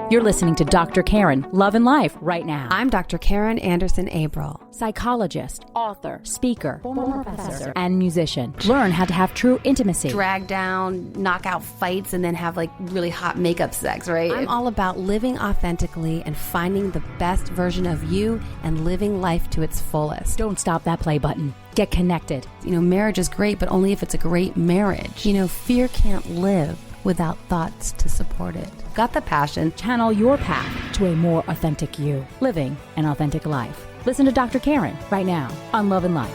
You're listening to Dr. Karin, Love and Life, right now. I'm Dr. Karin Anderson-Abril. Psychologist, author, speaker, former professor, and musician. Learn how to have true intimacy. Drag down, knock out fights, and then have like really hot makeup sex, right? I'm all about living authentically and finding the best version of you and living life to its fullest. Don't stop that play button. Get connected. Marriage is great, but only if it's a great marriage. Fear can't live without thoughts to support it. Got the passion? Channel your path to a more authentic you, living an authentic life. Listen to Dr. Karin right now on Love and Life.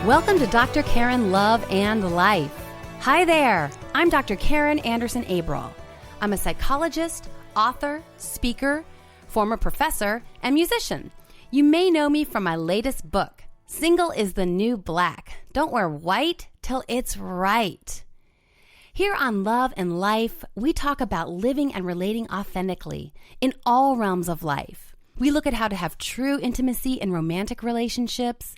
Welcome to Dr. Karin, Love and Life. Hi there, I'm Dr. Karin Anderson-Abril. I'm a psychologist, author, speaker, former professor, and musician. You may know me from my latest book, Single is the New Black. Don't wear white till it's right. Here on Love and Life, we talk about living and relating authentically in all realms of life. We look at how to have true intimacy in romantic relationships,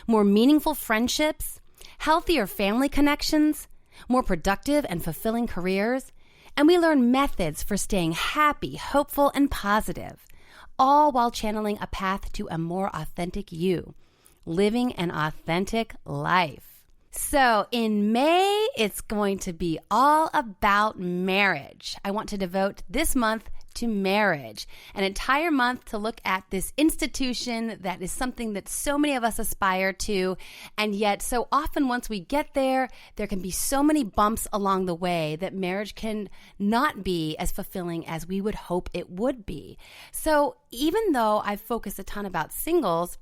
more meaningful friendships, healthier family connections, more productive and fulfilling careers, and we learn methods for staying happy, hopeful, and positive, all while channeling a path to a more authentic you, living an authentic life. So in May, it's going to be all about marriage. I want to devote this month to marriage, an entire month to look at this institution that is something that so many of us aspire to, and yet so often once we get there, there can be so many bumps along the way that marriage can not be as fulfilling as we would hope it would be. So even though I've focused a ton about singles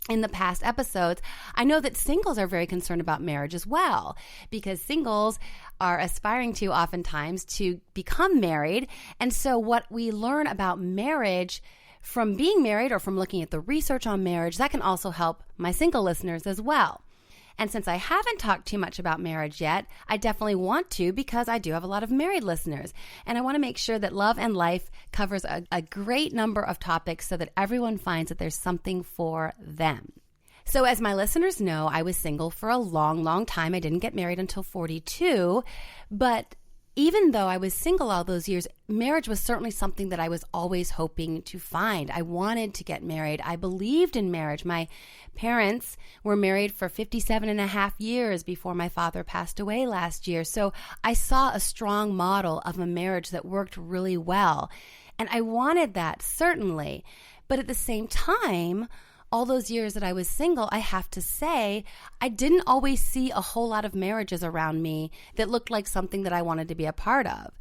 in the past episodes, I know that singles are very concerned about marriage as well, because singles are aspiring to oftentimes to become married. And so what we learn about marriage from being married or from looking at the research on marriage, that can also help my single listeners as well. And since I haven't talked too much about marriage yet, I definitely want to, because I do have a lot of married listeners. And I want to make sure that Love and Life covers a great number of topics so that everyone finds that there's something for them. So as my listeners know, I was single for a long, long time. I didn't get married until 42, but even though I was single all those years, marriage was certainly something that I was always hoping to find. I wanted to get married. I believed in marriage. My parents were married for 57 and a half years before my father passed away last year. So I saw a strong model of a marriage that worked really well. And I wanted that, certainly. But at the same time, all those years that I was single, I have to say, I didn't always see a whole lot of marriages around me that looked like something that I wanted to be a part of.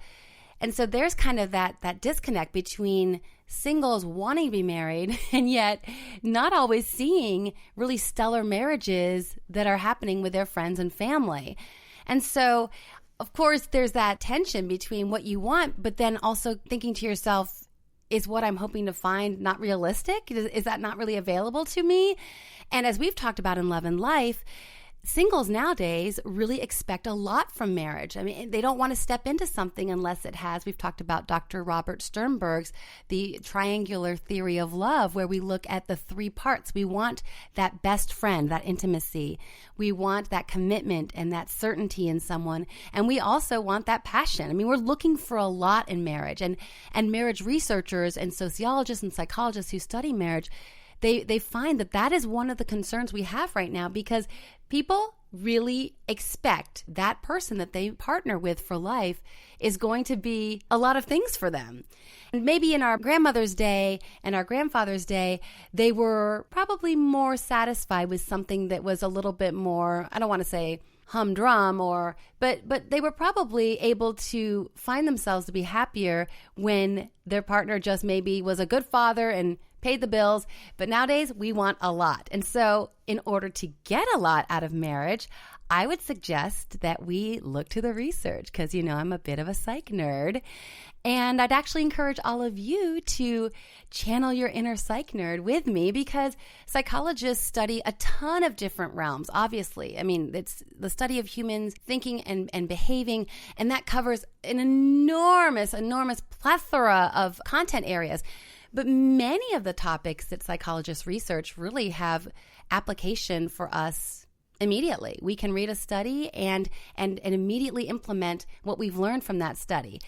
And so there's kind of that disconnect between singles wanting to be married and yet not always seeing really stellar marriages that are happening with their friends and family. And so, of course, there's that tension between what you want, but then also thinking to yourself, is what I'm hoping to find not realistic? Is that not really available to me? And as we've talked about in Love and Life, singles nowadays really expect a lot from marriage. I mean, they don't want to step into something unless it has, we've talked about Dr. Robert Sternberg's The Triangular Theory of Love, where we look at the three parts. We want that best friend, that intimacy. We want that commitment and that certainty in someone. And we also want that passion. I mean, we're looking for a lot in marriage. And marriage researchers and sociologists and psychologists who study marriage, they find that is one of the concerns we have right now, because people really expect that person that they partner with for life is going to be a lot of things for them. And maybe in our grandmother's day and our grandfather's day, they were probably more satisfied with something that was a little bit more, I don't want to say humdrum, but they were probably able to find themselves to be happier when their partner just maybe was a good father and paid the bills. But nowadays we want a lot. And so in order to get a lot out of marriage, I would suggest that we look to the research, because I'm a bit of a psych nerd. And I'd actually encourage all of you to channel your inner psych nerd with me, because psychologists study a ton of different realms, obviously. I mean, it's the study of humans thinking and behaving, and that covers an enormous plethora of content areas. But many of the topics that psychologists research really have application for us immediately. We can read a study and immediately implement what we've learned from that study.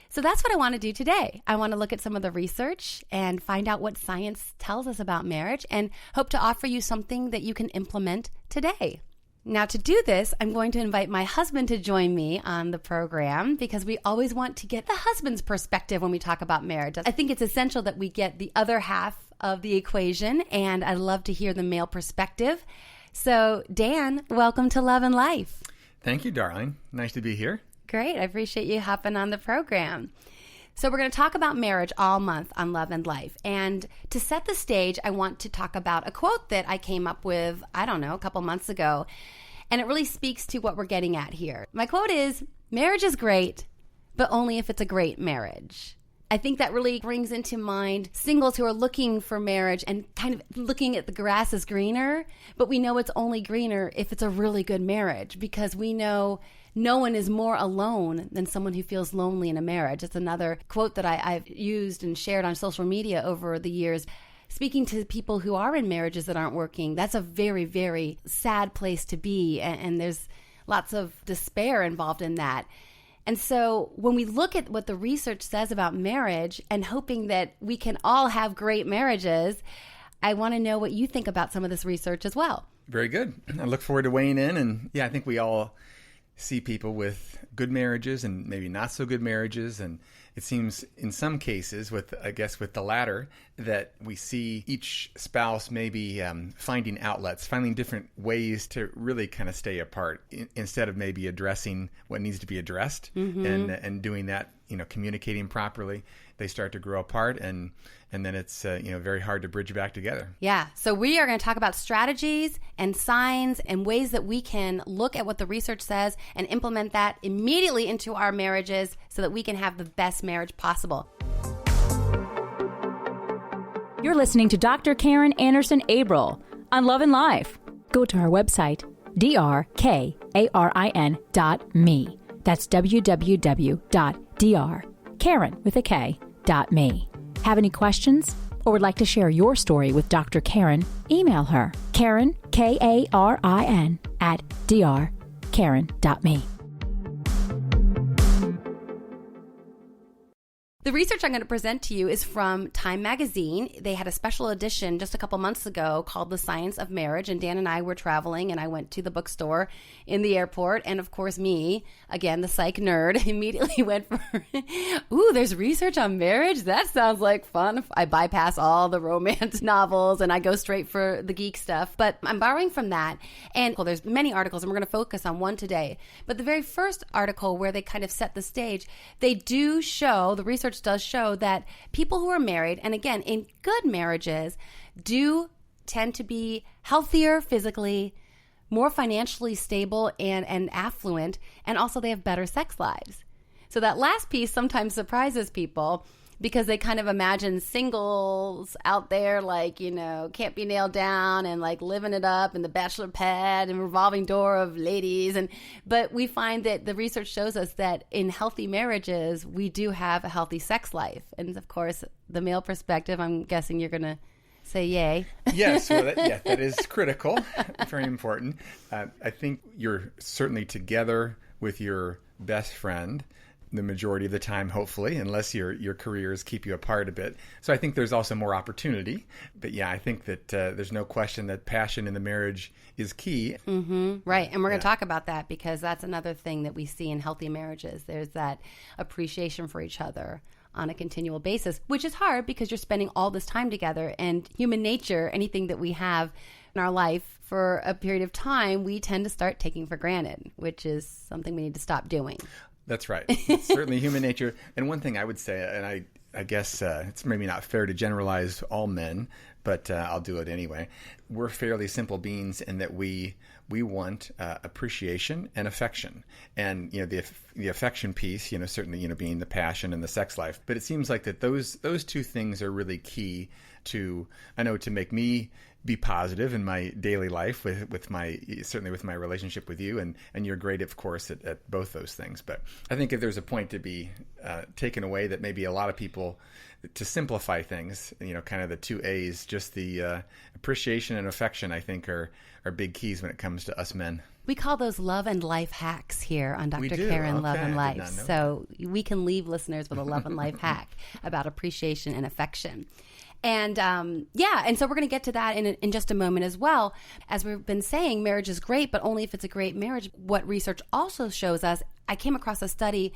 So that's what I want to do today. I want to look at some of the research and find out what science tells us about marriage and hope to offer you something that you can implement today. Now, to do this, I'm going to invite my husband to join me on the program because we always want to get the husband's perspective when we talk about marriage. I think it's essential that we get the other half of the equation, and I love to hear the male perspective. So, Dan, welcome to Love and Life. Thank you, darling. Nice to be here. Great. I appreciate you hopping on the program. So we're going to talk about marriage all month on Love and Life. And to set the stage, I want to talk about a quote that I came up with, a couple months ago. And it really speaks to what we're getting at here. My quote is, marriage is great, but only if it's a great marriage. I think that really brings into mind singles who are looking for marriage and kind of looking at the grass is greener, but we know it's only greener if it's a really good marriage because we know no one is more alone than someone who feels lonely in a marriage. It's another quote that I've used and shared on social media over the years. Speaking to people who are in marriages that aren't working, that's a very, very sad place to be, and there's lots of despair involved in that. And so when we look at what the research says about marriage and hoping that we can all have great marriages, I want to know what you think about some of this research as well. Very good. I look forward to weighing in. And I think we all see people with good marriages and maybe not so good marriages. And it seems in some cases with the latter, that we see each spouse maybe finding outlets, finding different ways to really kind of stay apart instead of maybe addressing what needs to be addressed and doing that, communicating properly. They start to grow apart and then it's very hard to bridge back together. Yeah. So we are going to talk about strategies and signs and ways that we can look at what the research says and implement that immediately into our marriages so that we can have the best marriage possible. You're listening to Dr. Karin Anderson-Abril on Love and Life. Go to our website, drkarin.me. That's www.drkarin.me. Have any questions or would like to share your story with Dr. Karin? Email her, Karin, Karin, @drkarin.me. The research I'm going to present to you is from Time Magazine. They had a special edition just a couple months ago called The Science of Marriage, and Dan and I were traveling, and I went to the bookstore in the airport, and of course me, again, the psych nerd, immediately went for, ooh, there's research on marriage? That sounds like fun. I bypass all the romance novels, and I go straight for the geek stuff, but I'm borrowing from that, and there's many articles, and we're going to focus on one today, but the very first article where they kind of set the stage, they do show, the research does show that people who are married, and again, in good marriages, do tend to be healthier physically, more financially stable and affluent, and also they have better sex lives. So that last piece sometimes surprises people because they kind of imagine singles out there can't be nailed down and living it up and the bachelor pad and revolving door of ladies. But we find that the research shows us that in healthy marriages, we do have a healthy sex life. And of course, the male perspective, I'm guessing you're going to say yay. Yes, well, that is critical, very important. I think you're certainly together with your best friend the majority of the time, hopefully, unless your careers keep you apart a bit. So I think there's also more opportunity. But I think that there's no question that passion in the marriage is key. Mm-hmm. Right. And we're going to talk about that because that's another thing that we see in healthy marriages. There's that appreciation for each other on a continual basis, which is hard because you're spending all this time together, and human nature, anything that we have in our life for a period of time, we tend to start taking for granted, which is something we need to stop doing. That's right. It's certainly human nature. And one thing I would say, and I guess it's maybe not fair to generalize all men, but I'll do it anyway. We're fairly simple beings in that we want appreciation and affection. And, the affection piece, certainly, being the passion and the sex life. But it seems like that those two things are really key to make me be positive in my daily life with my relationship with you, and you're great, of course, at both those things. But I think if there's a point to be taken away, that maybe a lot of people, to simplify things, kind of the 2 A's, just the appreciation and affection, I think are big keys when it comes to us men. We call those love and life hacks here on Dr. Karin, Okay. Love and I did Life. not know So we can leave listeners with a love and life hack about appreciation and affection. And and so we're going to get to that in just a moment as well. As we've been saying, marriage is great, but only if it's a great marriage. What research also shows us, I came across a study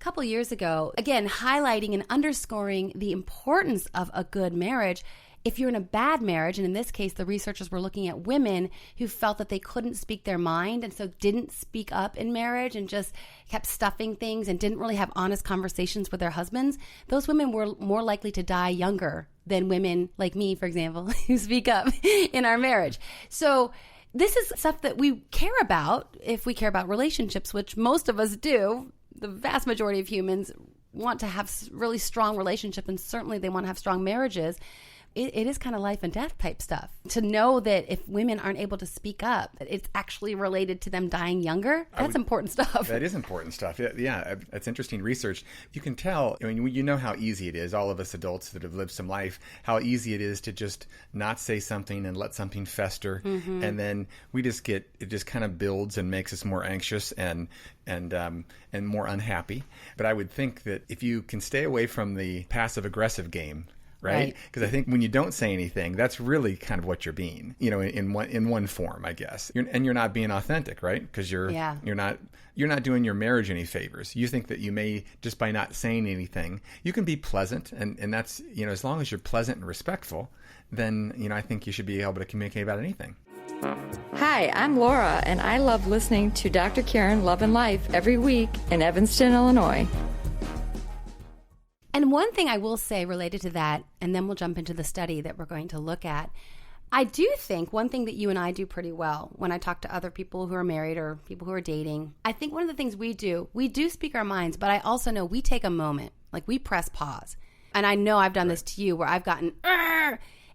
a couple years ago, again, highlighting and underscoring the importance of a good marriage. If you're in a bad marriage, and in this case, the researchers were looking at women who felt that they couldn't speak their mind and so didn't speak up in marriage and just kept stuffing things and didn't really have honest conversations with their husbands, those women were more likely to die younger than women like me, for example, who speak up in our marriage. So this is stuff that we care about if we care about relationships, which most of us do. The vast majority of humans want to have really strong relationships, and certainly they want to have strong marriages. It is kind of life and death type stuff. To know that if women aren't able to speak up, that it's actually related to them dying younger, that's important stuff. That is important stuff. Yeah, that's interesting research. You can tell, you know how easy it is, all of us adults that have lived some life, how easy it is to just not say something and let something fester. Mm-hmm. And then it just kind of builds and makes us more anxious and more unhappy. But I would think that if you can stay away from the passive aggressive game, right? Because I think when you don't say anything, that's really kind of what you're being, in one form, I guess. You're not being authentic, right? Because you're not doing your marriage any favors. You think that you may, just by not saying anything, you can be pleasant, and that's, as long as you're pleasant and respectful, then I think you should be able to communicate about anything. Hi, I'm Laura, and I love listening to Dr. Karin, Love and Life every week in Evanston, Illinois. And one thing I will say related to that, and then we'll jump into the study that we're going to look at, I do think one thing that you and I do pretty well when I talk to other people who are married or people who are dating, I think one of the things we do speak our minds, but I also know we take a moment, like we press pause. And I know I've done this to you where I've gotten,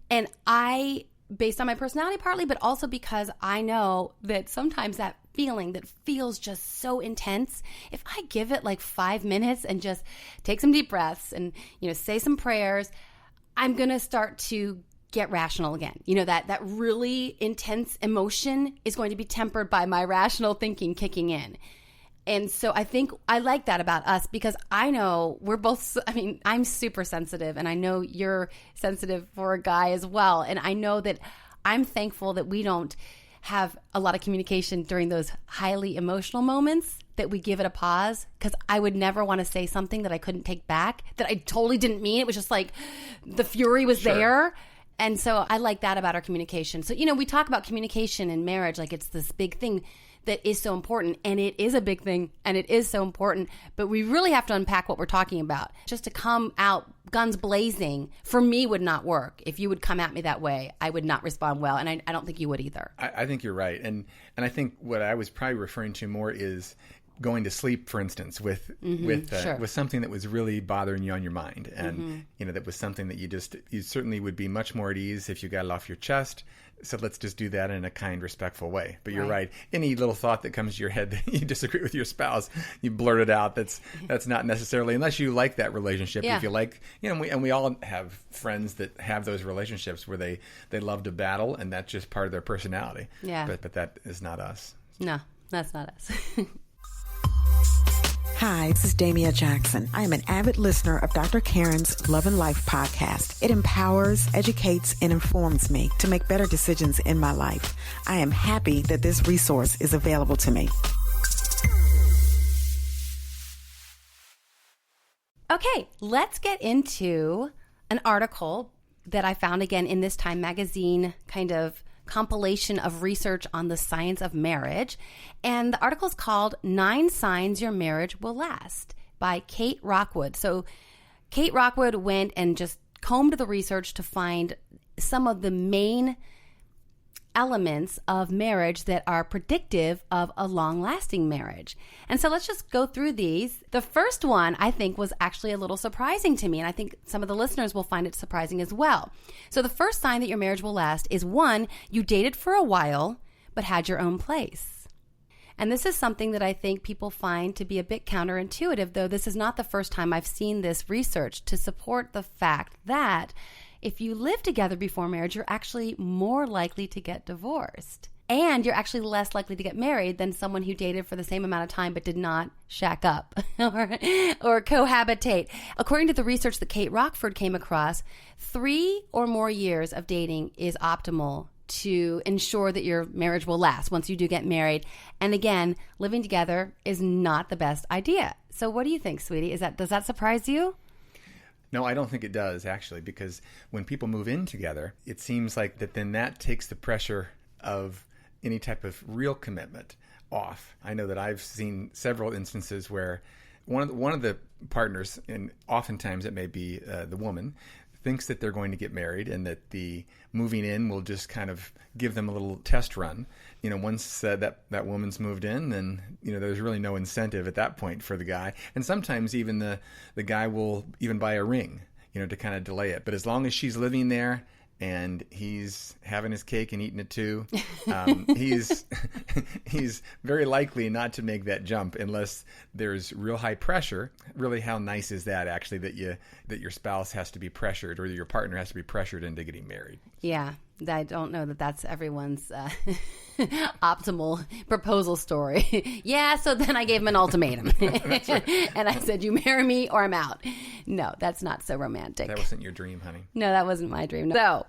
and I, based on my personality partly, but also because I know that sometimes that feeling that feels just so intense, if I give it like 5 minutes and just take some deep breaths and, say some prayers, I'm going to start to get rational again. That really intense emotion is going to be tempered by my rational thinking kicking in. And so I think I like that about us because I know we're both, I'm super sensitive, and I know you're sensitive for a guy as well. And I know that I'm thankful that we don't have a lot of communication during those highly emotional moments, that we give it a pause, because I would never want to say something that I couldn't take back, that I totally didn't mean. It was just like the fury was there. And so I like that about our communication. So, we talk about communication in marriage like it's this big thing that is so important, and it is a big thing, and it is so important, but we really have to unpack what we're talking about. Just to come out guns blazing, for me, would not work. If you would come at me that way, I would not respond well, and I don't think you would either. I think you're right, and I think what I was probably referring to more is going to sleep, for instance, with something that was really bothering you on your mind, and that was something that you certainly would be much more at ease if you got it off your chest. So let's just do that in a kind, respectful way. But you're right. Any little thought that comes to your head that you disagree with your spouse, you blurt it out. That's not necessarily, unless you like that relationship. Yeah. If you like, and we all have friends that have those relationships where they love to battle, and that's just part of their personality. Yeah. But that is not us. No, that's not us. Hi, this is Damia Jackson. I am an avid listener of Dr. Karin's Love and Life podcast. It empowers, educates, and informs me to make better decisions in my life. I am happy that this resource is available to me. Okay, let's get into an article that I found again in this Time magazine kind of compilation of research on the science of marriage. And the article is called 9 Signs Your Marriage Will Last by Kate Rockwood. So Kate Rockwood went and just combed the research to find some of the main elements of marriage that are predictive of a long-lasting marriage. And so let's just go through these. The first one, I think, was actually a little surprising to me, and I think some of the listeners will find it surprising as well. So the first sign that your marriage will last is, 1, you dated for a while, but had your own place. And this is something that I think people find to be a bit counterintuitive, though this is not the first time I've seen this research to support the fact that if you live together before marriage, you're actually more likely to get divorced. And you're actually less likely to get married than someone who dated for the same amount of time but did not shack up or cohabitate. According to the research that Kate Rockford came across, 3 or more years of dating is optimal to ensure that your marriage will last once you do get married. And again, living together is not the best idea. So what do you think, sweetie? Does that surprise you? No, I don't think it does, actually, because when people move in together, it seems like that takes the pressure of any type of real commitment off. I know that I've seen several instances where one of the partners, and oftentimes it may be the woman, thinks that they're going to get married and that the moving in will just kind of give them a little test run. Once that woman's moved in, then, there's really no incentive at that point for the guy. And sometimes even the guy will even buy a ring, to kind of delay it. But as long as she's living there and he's having his cake and eating it too, he's very likely not to make that jump unless there's real high pressure. Really, how nice is that, actually, that your spouse has to be pressured, or your partner has to be pressured into getting married? Yeah, I don't know that that's everyone's optimal proposal story. Yeah, so then I gave him an ultimatum. And I said, you marry me or I'm out. No, that's not so romantic. That wasn't your dream, honey. No, that wasn't my dream. So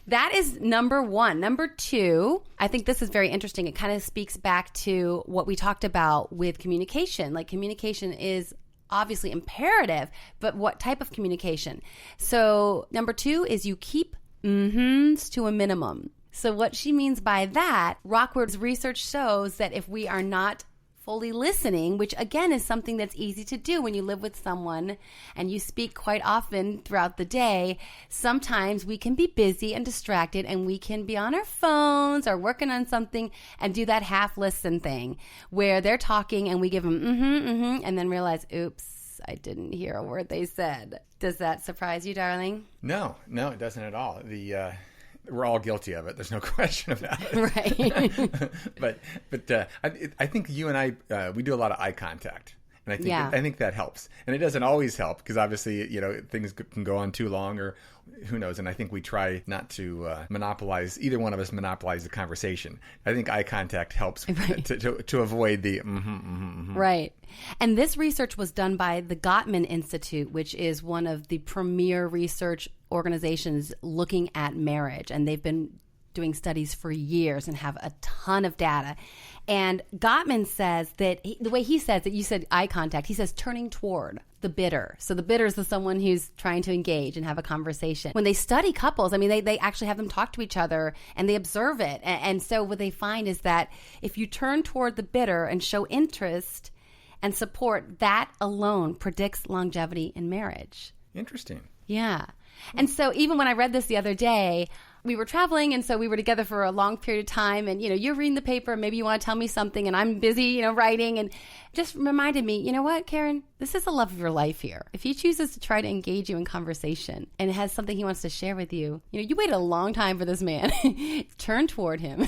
that is number 1. Number 2, I think this is very interesting. It kind of speaks back to what we talked about with communication. Like, communication is obviously imperative, but what type of communication? So number 2 is you keep mm-hms to a minimum. So what she means by that, Rockford's research shows that if we are not fully listening, which again is something that's easy to do when you live with someone and you speak quite often throughout the day, sometimes we can be busy and distracted and we can be on our phones or working on something and do that half listen thing where they're talking and we give them and then realize, oops, I didn't hear a word they said. Does that surprise you, darling? No, it doesn't at all. We're all guilty of it. There's no question about it. Right. but I think you and I, we do a lot of eye contact. And I think that helps. And it doesn't always help because obviously, things can go on too long or who knows. And I think we try not to monopolize, either one of us monopolize the conversation. I think eye contact helps to avoid the Right. And this research was done by the Gottman Institute, which is one of the premier research organizations looking at marriage. And they've been doing studies for years and have a ton of data. And Gottman says that the way he says it, you said eye contact, he says turning toward the bidder. So the bidder is someone who's trying to engage and have a conversation. When they study couples, I mean, they actually have them talk to each other and they observe it. And so what they find is that if you turn toward the bidder and show interest and support, that alone predicts longevity in marriage. Interesting. Yeah. And so even when I read this the other day, we were traveling, and so we were together for a long period of time, and, you're reading the paper, maybe you want to tell me something, and I'm busy, writing, and just reminded me, you know what, Karin, this is the love of your life here. If he chooses to try to engage you in conversation and has something he wants to share with you, you waited a long time for this man. Turn toward him.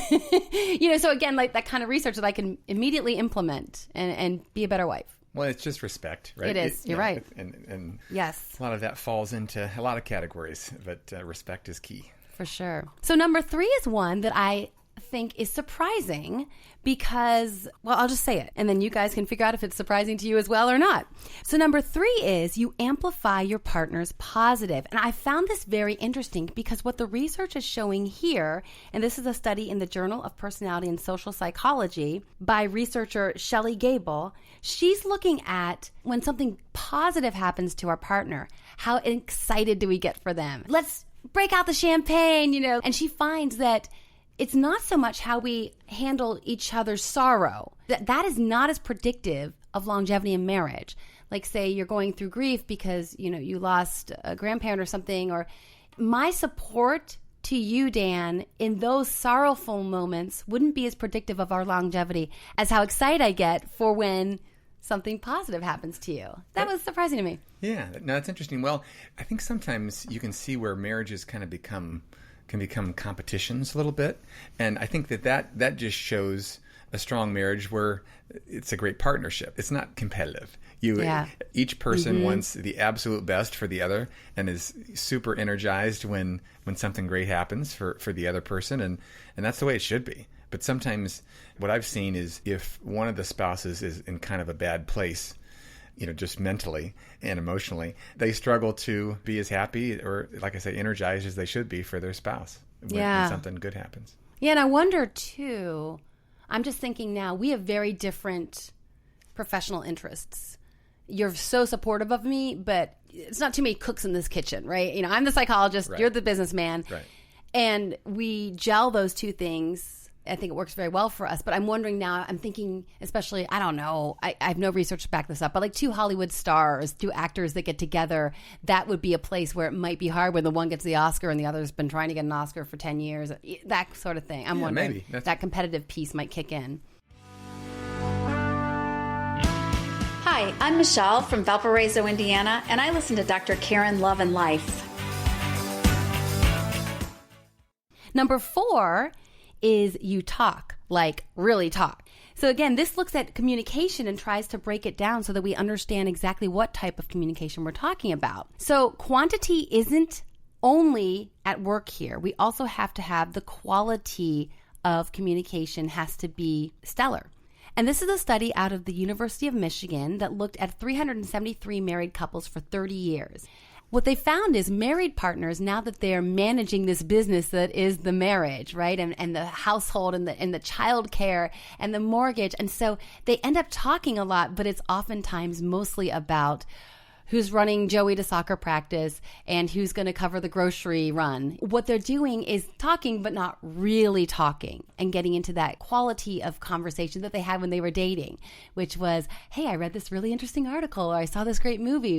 So again, like that kind of research that I can immediately implement and be a better wife. Well, it's just respect, right? It is. You're right. And yes, a lot of that falls into a lot of categories, but respect is key. For sure. So number 3 is one that I think is surprising because, well, I'll just say it, and then you guys can figure out if it's surprising to you as well or not. So number 3 is you amplify your partner's positive. And I found this very interesting because what the research is showing here, and this is a study in the Journal of Personality and Social Psychology by researcher Shelley Gable, she's looking at when something positive happens to our partner, how excited do we get for them? Let's break out the champagne, and she finds that it's not so much how we handle each other's sorrow. That is not as predictive of longevity in marriage. Like, say you're going through grief because, you lost a grandparent or something, or my support to you, Dan, in those sorrowful moments wouldn't be as predictive of our longevity as how excited I get for when something positive happens to you. That was surprising to me. Yeah, no, that's interesting. Well, I think sometimes you can see where marriages kind of can become competitions a little bit. And I think that just shows a strong marriage where it's a great partnership. It's not competitive. Each person wants the absolute best for the other and is super energized when something great happens for the other person. And that's the way it should be. But sometimes what I've seen is if one of the spouses is in kind of a bad place, just mentally and emotionally, they struggle to be as happy or, like I say, energized as they should be for their spouse when something good happens. Yeah, and I wonder, too, I'm just thinking now, we have very different professional interests. You're so supportive of me, but it's not too many cooks in this kitchen, right? I'm the psychologist, right. You're the businessman. Right. And we gel those two things. I think it works very well for us. But I'm wondering now, I'm thinking, especially, I don't know, I have no research to back this up, but like two Hollywood stars, two actors that get together, that would be a place where it might be hard when the one gets the Oscar and the other's been trying to get an Oscar for 10 years, that sort of thing. I'm wondering that competitive piece might kick in. Hi, I'm Michelle from Valparaiso, Indiana, and I listen to Dr. Karin Love and Life. Number 4 is you talk, like really talk. So again, this looks at communication and tries to break it down so that we understand exactly what type of communication we're talking about. So quantity isn't only at work here. We also have to have the quality of communication has to be stellar. And this is a study out of the University of Michigan that looked at 373 married couples for 30 years. What they found is married partners, now that they're managing this business that is the marriage, right, and the household and the child care and the mortgage, and so they end up talking a lot, but it's oftentimes mostly about who's running Joey to soccer practice and who's going to cover the grocery run. What they're doing is talking, but not really talking, and getting into that quality of conversation that they had when they were dating, which was, hey, I read this really interesting article, or I saw this great movie,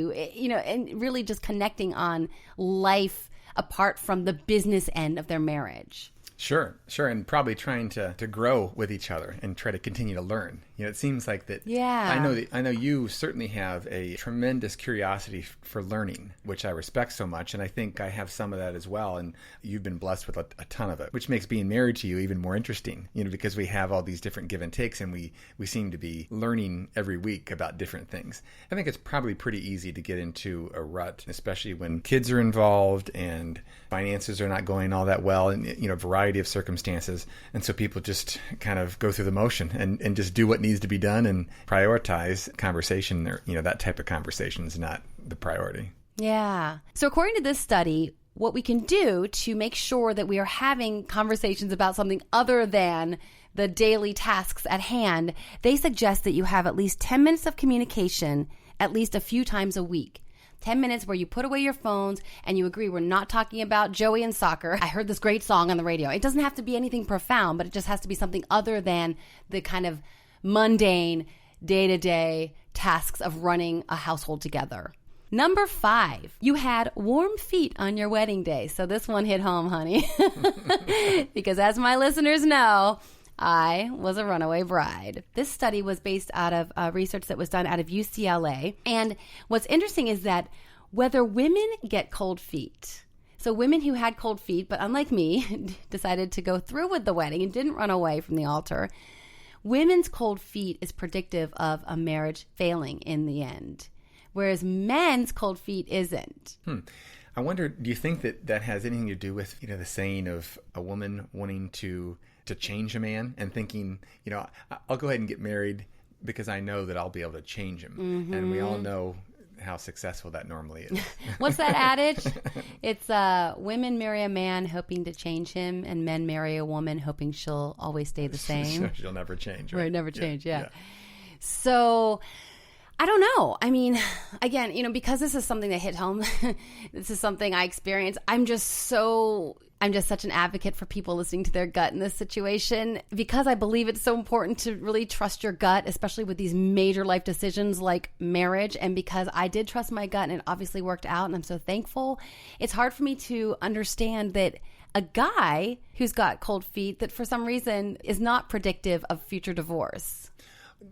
and really just connecting on life apart from the business end of their marriage. Sure. And probably trying to grow with each other and try to continue to learn. It seems like that. Yeah. I know you certainly have a tremendous curiosity for learning, which I respect so much. And I think I have some of that as well. And you've been blessed with a ton of it, which makes being married to you even more interesting, because we have all these different give and takes and we seem to be learning every week about different things. I think it's probably pretty easy to get into a rut, especially when kids are involved and finances are not going all that well, and a variety of circumstances. And so people just kind of go through the motion and just do what needs to be done and prioritize conversation, or that type of conversation is not the priority. Yeah. So according to this study, what we can do to make sure that we are having conversations about something other than the daily tasks at hand, they suggest that you have at least 10 minutes of communication at least a few times a week. 10 minutes where you put away your phones and you agree we're not talking about Joey and soccer. I heard this great song on the radio. It doesn't have to be anything profound, but it just has to be something other than the kind of mundane, day-to-day tasks of running a household together. Number 5, you had warm feet on your wedding day. So this one hit home, honey. Because as my listeners know, I was a runaway bride. This study was based out of research that was done out of UCLA. And what's interesting is that whether women get cold feet, so women who had cold feet, but unlike me, decided to go through with the wedding and didn't run away from the altar, women's cold feet is predictive of a marriage failing in the end, whereas men's cold feet isn't. I wonder, do you think that has anything to do with, the saying of a woman wanting to change a man and thinking, I'll go ahead and get married because I know that I'll be able to change him. Mm-hmm. And we all know how successful that normally is. What's that adage? It's women marry a man hoping to change him, and men marry a woman hoping she'll always stay the same. She'll never change. Right? Never change, yeah. So I don't know. I mean, again, because this is something that hit home, this is something I experienced. I'm just such an advocate for people listening to their gut in this situation, because I believe it's so important to really trust your gut, especially with these major life decisions like marriage. And because I did trust my gut and it obviously worked out and I'm so thankful, it's hard for me to understand that a guy who's got cold feet that for some reason is not predictive of future divorce.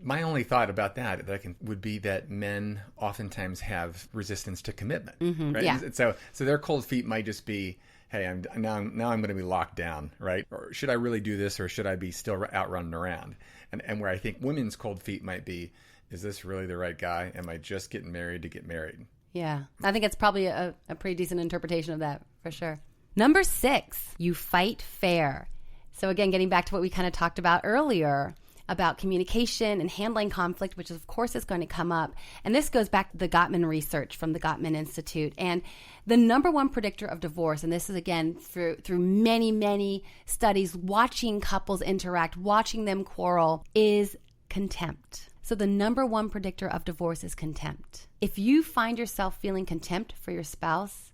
My only thought about that would be that men oftentimes have resistance to commitment, right? Yeah. So their cold feet might just be, hey, I'm going to be locked down, right? Or should I really do this, or should I be still out running around? And where I think women's cold feet might be, is this really the right guy? Am I just getting married to get married? Yeah, I think it's probably a pretty decent interpretation of that, for sure. Number 6, you fight fair. So again, getting back to what we kind of talked about earlier about communication and handling conflict, which of course is going to come up. And this goes back to the Gottman research from the Gottman Institute. And the number one predictor of divorce, and this is again through many, many studies, watching couples interact, watching them quarrel, is contempt. So the number one predictor of divorce is contempt. If you find yourself feeling contempt for your spouse,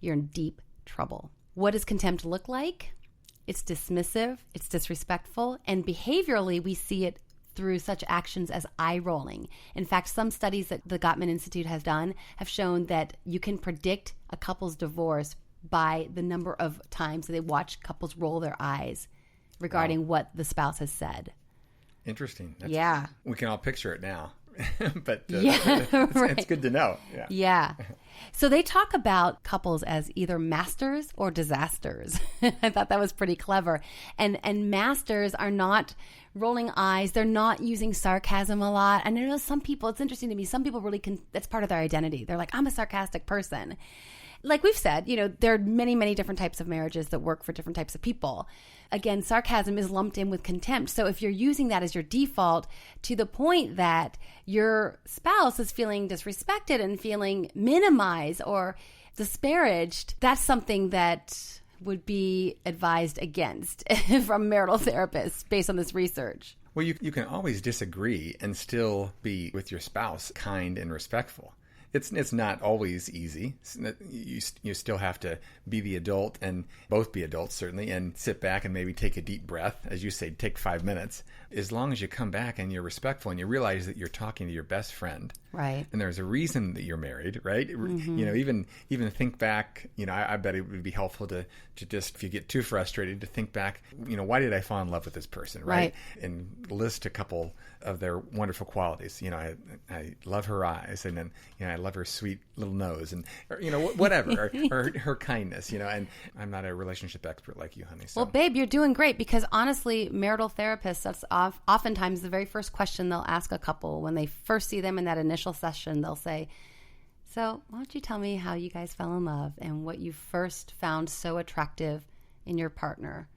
you're in deep trouble. What does contempt look like? It's dismissive, it's disrespectful, and behaviorally we see it through such actions as eye rolling. In fact, some studies that the Gottman Institute has done have shown that you can predict a couple's divorce by the number of times that they watch couples roll their eyes regarding what the spouse has said. Interesting. Yeah. We can all picture it now. But right. It's good to know. Yeah. So they talk about couples as either masters or disasters. I thought that was pretty clever. And masters are not rolling eyes. They're not using sarcasm a lot. And I know some people, it's interesting to me, some people really that's part of their identity. They're like, I'm a sarcastic person. Like we've said, there are many, many different types of marriages that work for different types of people. Again, sarcasm is lumped in with contempt. So if you're using that as your default to the point that your spouse is feeling disrespected and feeling minimized or disparaged, that's something that would be advised against from marital therapists based on this reresearch. Well, you can always disagree and still be with your spouse kind and respectful. It's not always easy. You still have to be the adult, and both be adults certainly, and sit back and maybe take a deep breath. As you say, take 5 minutes. As long as you come back and you're respectful and you realize that you're talking to your best friend. Right. And there's a reason that you're married, right? Mm-hmm. Even think back, I bet it would be helpful to just, if you get too frustrated, to think back, why did I fall in love with this person, right? And list a couple of their wonderful qualities. I love her eyes, and then, I love her sweet little nose, and whatever, or her kindness, and I'm not a relationship expert like you, honey. So. Well, babe, you're doing great, because honestly, marital therapists, that's oftentimes the very first question they'll ask a couple when they first see them in that initial session. They'll say, so why don't you tell me how you guys fell in love and what you first found so attractive in your partner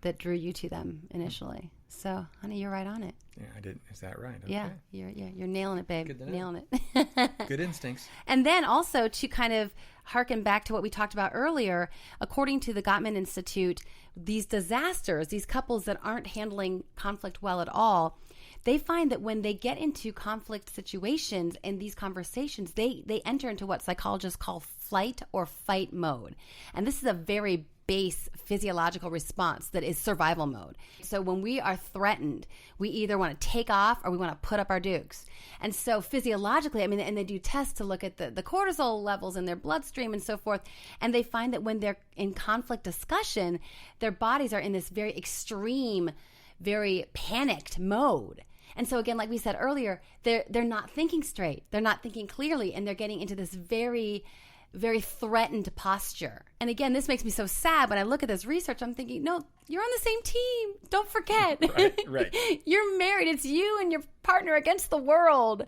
that drew you to them initially. So, honey, you're right on it. Yeah, I did. Is that right? Okay. Yeah, you're nailing it, babe. Good to know. Nailing it. Good instincts. And then also to kind of harken back to what we talked about earlier, according to the Gottman Institute, these disasters, these couples that aren't handling conflict well at all, they find that when they get into conflict situations and these conversations, they enter into what psychologists call flight or fight mode. And this is a very base physiological response that is survival mode. So when we are threatened, we either want to take off or we want to put up our dukes. And so physiologically, and they do tests to look at the cortisol levels in their bloodstream and so forth, and they find that when they're in conflict discussion, their bodies are in this very extreme, very panicked mode. And so again, like we said earlier, they're not thinking straight, they're not thinking clearly, and they're getting into this very, very threatened posture. And again, this makes me so sad when I look at this research. I'm thinking, no, you're on the same team. Don't forget. Right. You're married. It's you and your partner against the world.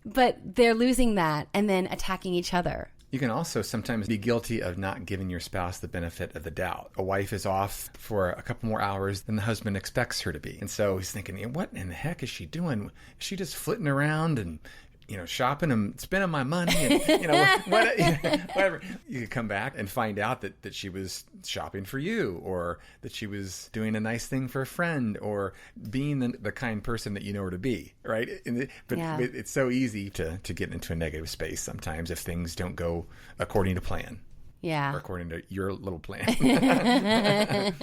But they're losing that and then attacking each other. You can also sometimes be guilty of not giving your spouse the benefit of the doubt. A wife is off for a couple more hours than the husband expects her to be. And so he's thinking, what in the heck is she doing? Is she just flitting around and shopping and spending my money and, whatever. You could come back and find out that she was shopping for you, or that she was doing a nice thing for a friend, or being the kind person that you know her to be, right? But it's so easy to get into a negative space sometimes if things don't go according to plan. Yeah. Or according to your little plan.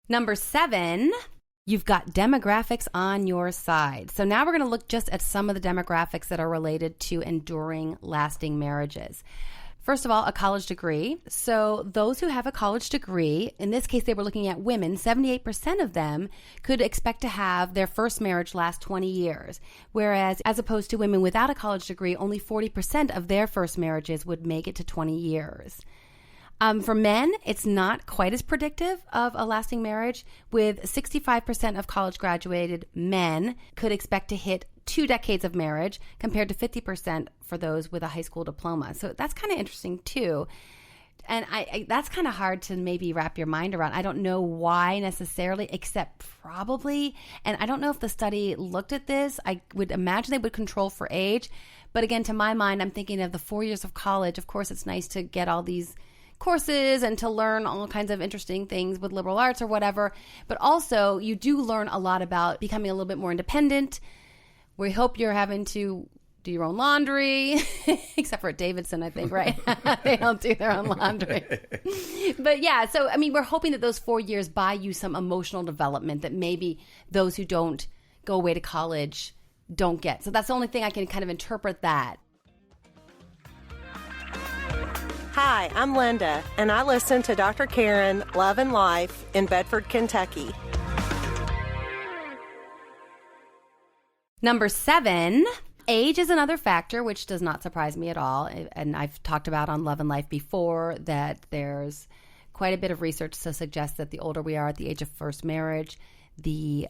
Number 7, you've got demographics on your side. So now we're going to look just at some of the demographics that are related to enduring, lasting marriages. First of all, a college degree. So those who have a college degree, in this case, they were looking at women, 78% of them could expect to have their first marriage last 20 years. Whereas as opposed to women without a college degree, only 40% of their first marriages would make it to 20 years. For men, it's not quite as predictive of a lasting marriage, with 65% of college graduated men could expect to hit 2 decades of marriage compared to 50% for those with a high school diploma. So that's kind of interesting too. And I that's kind of hard to maybe wrap your mind around. I don't know why necessarily, except probably, and I don't know if the study looked at this. I would imagine they would control for age. But again, to my mind, I'm thinking of the 4 years of college. Of course, it's nice to get all these courses and to learn all kinds of interesting things with liberal arts or whatever. But also, you do learn a lot about becoming a little bit more independent. We hope you're having to do your own laundry, except for at Davidson, I think, right? They don't do their own laundry. But yeah, so, I mean, we're hoping that those 4 years buy you some emotional development that maybe those who don't go away to college don't get. So that's the only thing I can kind of interpret that. Hi, I'm Linda, and I listen to Dr. Karin, Love and Life in Bedford, Kentucky. Number 7, age is another factor, which does not surprise me at all. And I've talked about on Love and Life before that there's quite a bit of research to suggest that the older we are at the age of first marriage, the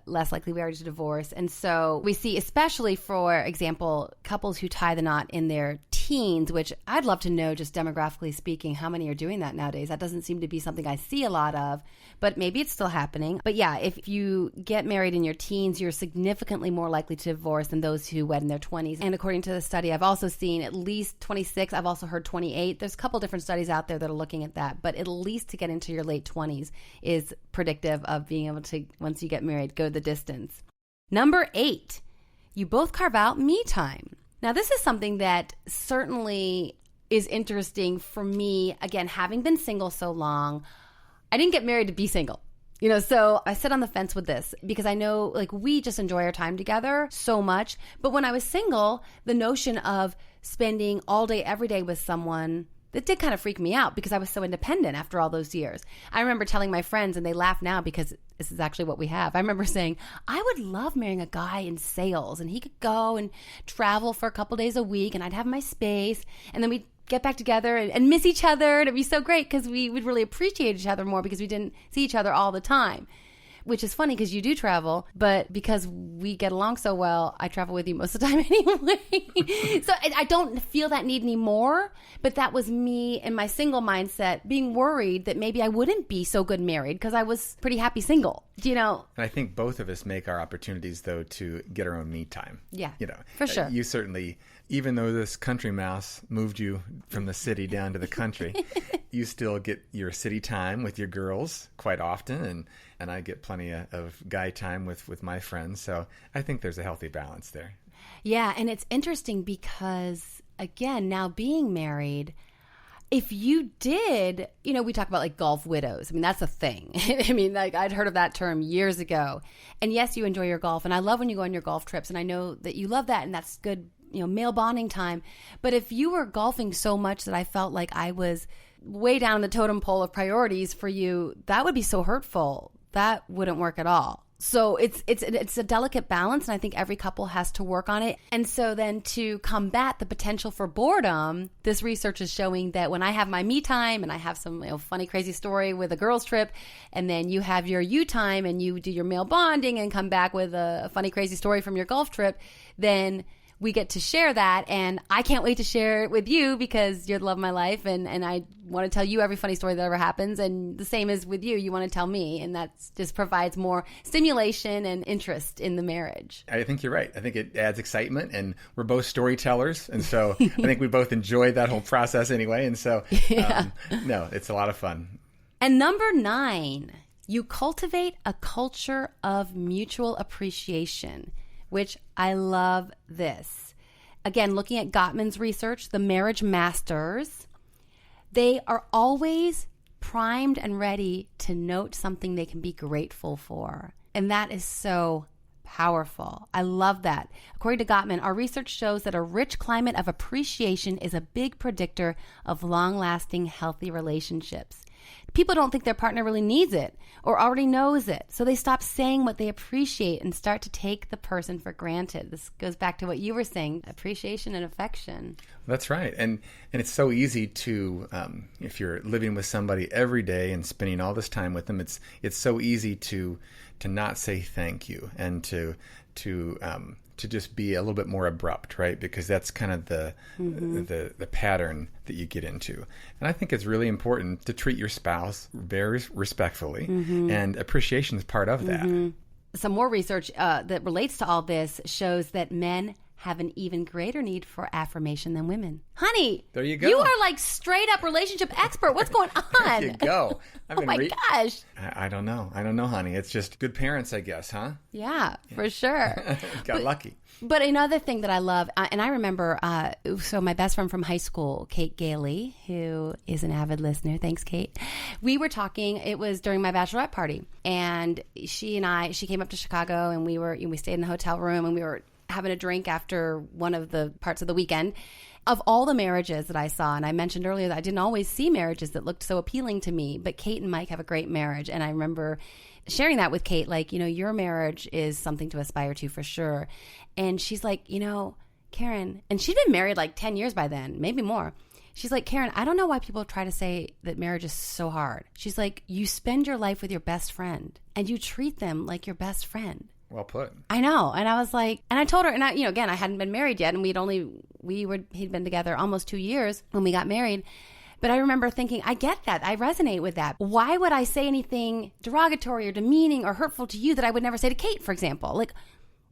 less likely we are to divorce. And so we see, especially, for example, couples who tie the knot in their teens, which I'd love to know, just demographically speaking, how many are doing that nowadays. That doesn't seem to be something I see a lot of, but maybe it's still happening. But yeah, if you get married in your teens, you're significantly more likely to divorce than those who wed in their 20s. And according to the study, I've also seen at least 26. I've also heard 28. There's a couple different studies out there that are looking at that, but at least to get into your late 20s is predictive of being able to, once you get married, go the distance. Number 8, you both carve out me time. Now, this is something that certainly is interesting for me. Again, having been single so long, I didn't get married to be single. So I sit on the fence with this because I know, like, we just enjoy our time together so much. But when I was single, the notion of spending all day, every day with someone, that did kind of freak me out because I was so independent after all those years. I remember telling my friends, and they laugh now because this is actually what we have. I remember saying, I would love marrying a guy in sales, and he could go and travel for a couple days a week, and I'd have my space, and then we'd get back together and miss each other, and it'd be so great because we would really appreciate each other more because we didn't see each other all the time. Which is funny because you do travel, but because we get along so well, I travel with you most of the time anyway. So I don't feel that need anymore, but that was me in my single mindset being worried that maybe I wouldn't be so good married because I was pretty happy single, And I think both of us make our opportunities, though, to get our own me time. Yeah, for sure. You certainly, even though this country mouse moved you from the city down to the country, you still get your city time with your girls quite often, and I get plenty of guy time with my friends. So I think there's a healthy balance there. Yeah, and it's interesting because, again, now being married, if you did, we talk about like golf widows. I mean, that's a thing. I mean, like, I'd heard of that term years ago. And yes, you enjoy your golf. And I love when you go on your golf trips. And I know that you love that. And that's good, male bonding time. But if you were golfing so much that I felt like I was way down the totem pole of priorities for you, that would be so hurtful. That wouldn't work at all. So it's a delicate balance, and I think every couple has to work on it. And so then to combat the potential for boredom, this research is showing that when I have my me time and I have some funny, crazy story with a girls trip, and then you have your you time and you do your male bonding and come back with a funny, crazy story from your golf trip, then we get to share that, and I can't wait to share it with you because you're the love of my life, and I want to tell you every funny story that ever happens, and the same is with you. You want to tell me, and that just provides more stimulation and interest in the marriage. I think you're right. I think it adds excitement, and we're both storytellers, and so I think we both enjoy that whole process anyway, and so no, it's a lot of fun. And number 9, you cultivate a culture of mutual appreciation, which I love this. Again, looking at Gottman's research, the marriage masters, they are always primed and ready to note something they can be grateful for. And that is so powerful. I love that. According to Gottman, our research shows that a rich climate of appreciation is a big predictor of long-lasting, healthy relationships. People don't think their partner really needs it or already knows it, so they stop saying what they appreciate and start to take the person for granted. This goes back to what you were saying, appreciation and affection. That's right. And it's so easy to, if you're living with somebody every day and spending all this time with them, it's so easy to not say thank you and to just be a little bit more abrupt, right? Because that's kind of the pattern that you get into. And I think it's really important to treat your spouse very respectfully, and appreciation is part of that. Some more research that relates to all this shows that men have an even greater need for affirmation than women. Honey, there you go. You are like straight up relationship expert. What's going on? There you go. Oh my gosh. I don't know, honey. It's just good parents, I guess, huh? Yeah. For sure. Got lucky. But another thing that I love, and I remember, so my best friend from high school, Kate Gailey, who is an avid listener, thanks, Kate. We were talking, it was during my bachelorette party, and she came up to Chicago, and we stayed in the hotel room, and we were having a drink after one of the parts of the weekend. Of all the marriages that I saw, and I mentioned earlier that I didn't always see marriages that looked so appealing to me, but Kate and Mike have a great marriage, and I remember sharing that with Kate, like, your marriage is something to aspire to for sure. And she's like, Karin, and she'd been married like 10 years by then, maybe more. She's like, Karin, I don't know why people try to say that marriage is so hard. She's like, you spend your life with your best friend and you treat them like your best friend. Well put. I know. And I was like, and I told her, and again, I hadn't been married yet, and he'd been together almost 2 years when we got married. But I remember thinking, I get that. I resonate with that. Why would I say anything derogatory or demeaning or hurtful to you that I would never say to Kate, for example? Like,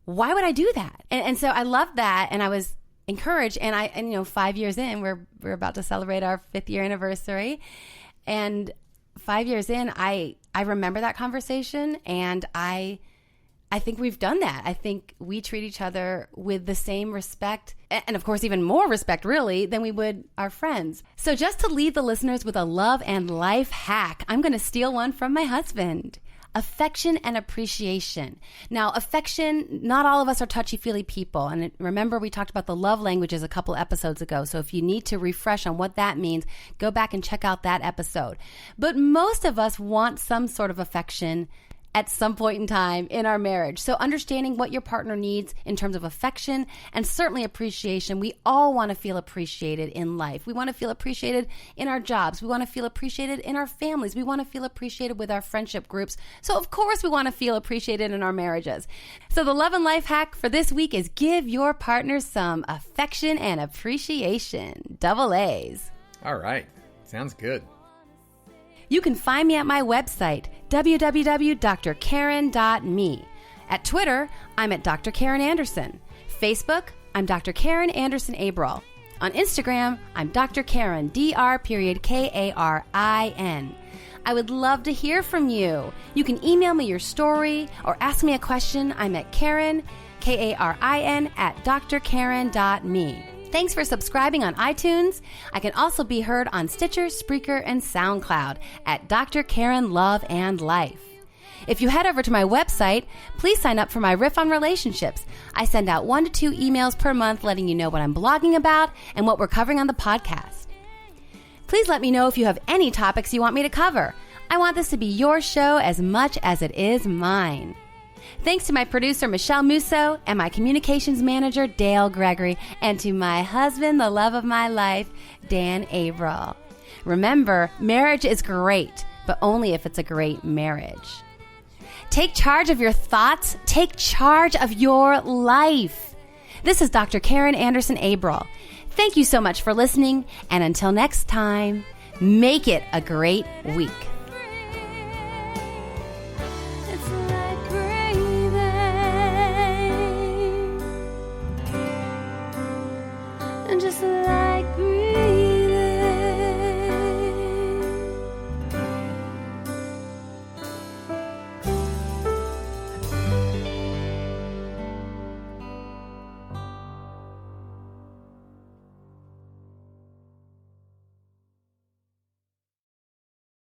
why would I do that? And so I loved that, and I was encouraged. And 5 years in, we're about to celebrate our 5th year anniversary. And 5 years in, I remember that conversation, and I think we've done that. I think we treat each other with the same respect, and of course even more respect really, than we would our friends. So just to leave the listeners with a love and life hack, I'm going to steal one from my husband. Affection and appreciation. Now, affection, not all of us are touchy-feely people. And remember, we talked about the love languages a couple episodes ago. So if you need to refresh on what that means, go back and check out that episode. But most of us want some sort of affection at some point in time in our marriage. So understanding what your partner needs in terms of affection and certainly appreciation. We all want to feel appreciated in life. We want to feel appreciated in our jobs. We want to feel appreciated in our families. We want to feel appreciated with our friendship groups. So of course we want to feel appreciated in our marriages. So the love and life hack for this week is give your partner some affection and appreciation. Double A's. All right. Sounds good. You can find me at my website, www.drkarin.me. At Twitter, I'm at Dr. Karin Anderson. Facebook, I'm Dr. Karin Anderson Abril. On Instagram, I'm Dr. Karin, Dr.Karin. I would love to hear from you. You can email me your story or ask me a question. I'm at Karin, Karin, at drkarin.me. Thanks for subscribing on iTunes. I can also be heard on Stitcher, Spreaker, and SoundCloud at Dr. Karin Love and Life. If you head over to my website, please sign up for my Riff on Relationships. I send out 1 to 2 emails per month letting you know what I'm blogging about and what we're covering on the podcast. Please let me know if you have any topics you want me to cover. I want this to be your show as much as it is mine. Thanks to my producer, Michelle Musso, and my communications manager, Dale Gregory, and to my husband, the love of my life, Dan Abril. Remember, marriage is great, but only if it's a great marriage. Take charge of your thoughts. Take charge of your life. This is Dr. Karin Anderson Abril. Thank you so much for listening, and until next time, make it a great week. Just like